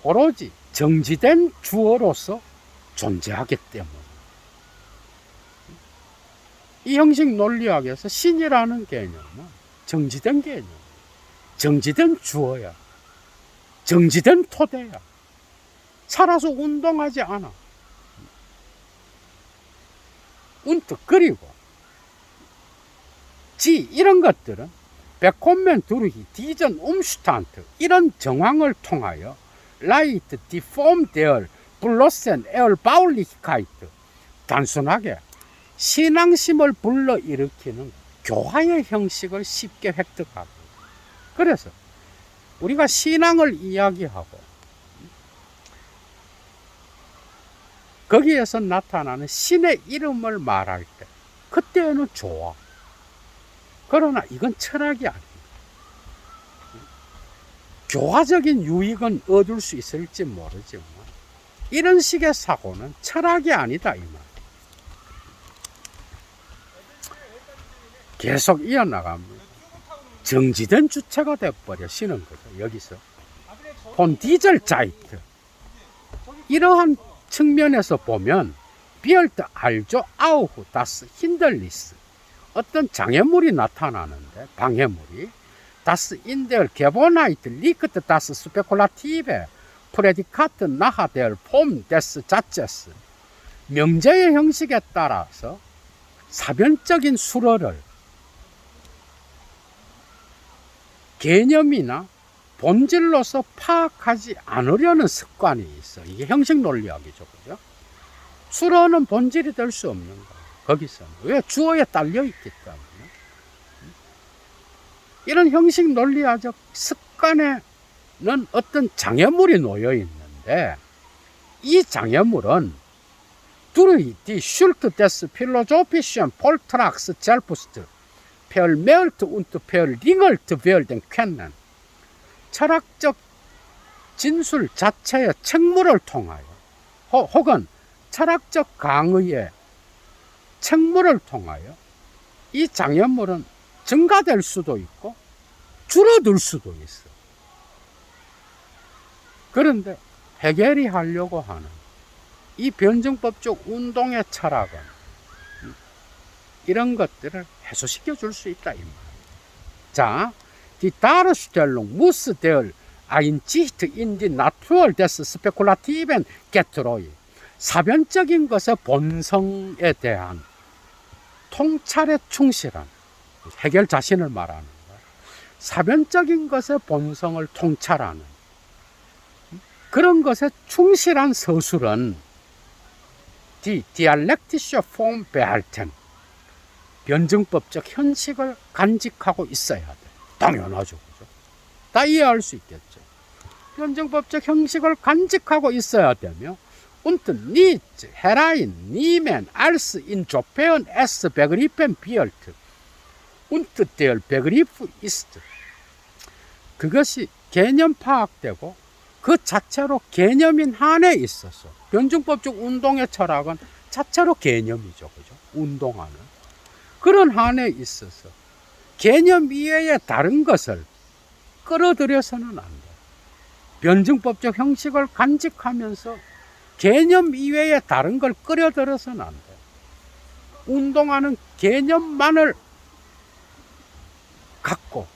오로지 정지된 주어로서 존재하기 때문에. 이 형식 논리학에서 신이라는 개념은 정지된 개념, 정지된 주어야, 정지된 토대야. 살아서 운동하지 않아. 그리고 이런 것들은 베콘멘, 두르히, 디전, 움슈탄트 이런 정황을 통하여 라이트, 디폼, 데얼, 블로센, 에얼, 바울리히카이트 단순하게 신앙심을 불러일으키는 교화의 형식을 쉽게 획득하고, 그래서 우리가 신앙을 이야기하고 거기에서 나타나는 신의 이름을 말할 때 그때는 좋아. 그러나 이건 철학이 아닙니다. 교화적인 유익은 얻을 수 있을지 모르지만 이런 식의 사고는 철학이 아니다 이 말. 계속 이어나갑니다. 정지된 주체가 돼버려 신은 거죠. 여기서 본 디젤 자이트 이러한 측면에서 보면 비얼트 알조 아우후 다스 힌들리스 어떤 장애물이 나타나는데 방해물이 다스 인델 게보나이트 리크트 다스 스페콜라티베 프레디카트 나하델 폼 데스 자체스 명제의 형식에 따라서 사변적인 수로를 개념이나 본질로서 파악하지 않으려는 습관이 있어. 이게 형식 논리학이죠. 그죠? 수로는 본질이 될 수 없는 거예요. 거기서는. 왜? 주어에 딸려있기 때문에. 이런 형식 논리학적 습관에는 어떤 장애물이 놓여 있는데, 이 장애물은 durch die Schuld des philosophischen Vortrags selbst vermehrt und verringert werden können. 철학적 진술 자체의 책무를 통하여 혹은 철학적 강의의 책무를 통하여 이 장애물은 증가될 수도 있고 줄어들 수도 있어. 그런데 해결이 하려고 하는 이 변증법적 운동의 철학은 이런 것들을 해소시켜 줄 수 있다 이 말. 자, die Darstellung muss der Einsicht in die Natur des spekulativen Getreu 사변적인 것의 본성에 대한 통찰에 충실한 해결 자신을 말하는 거야. 사변적인 것의 본성을 통찰하는 그런 것에 충실한 서술은 die dialektische Form behalten 변증법적 현식을 간직하고 있어야 돼. 당연하죠. 그죠? 다 이해할 수 있겠죠. 변증법적 형식을 간직하고 있어야 되며 und nicht hereinnehmen als insofern es begriffen wird und der Begriff ist 그것이 개념 파악되고 그 자체로 개념인 한에 있어서 변증법적 운동의 철학은 자체로 개념이죠. 그죠? 운동하는 그런 한에 있어서 개념 이외의 다른 것을 끌어들여서는 안 돼. 변증법적 형식을 간직하면서 개념 이외의 다른 걸 끌어들여서는 안 돼. 운동하는 개념만을 갖고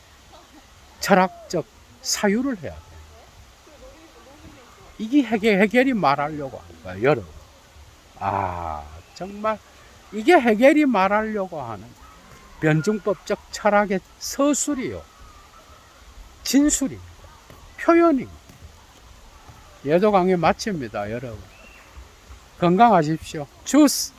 철학적 사유를 해야 돼. 이게 해결이 말하려고 하는 거야, 여러분. 정말 이게 해결이 말하려고 하는 변증법적 철학의 서술이요. 진술입니다. 표현입니다. 예도 강의 마칩니다, 여러분. 건강하십시오. 주스!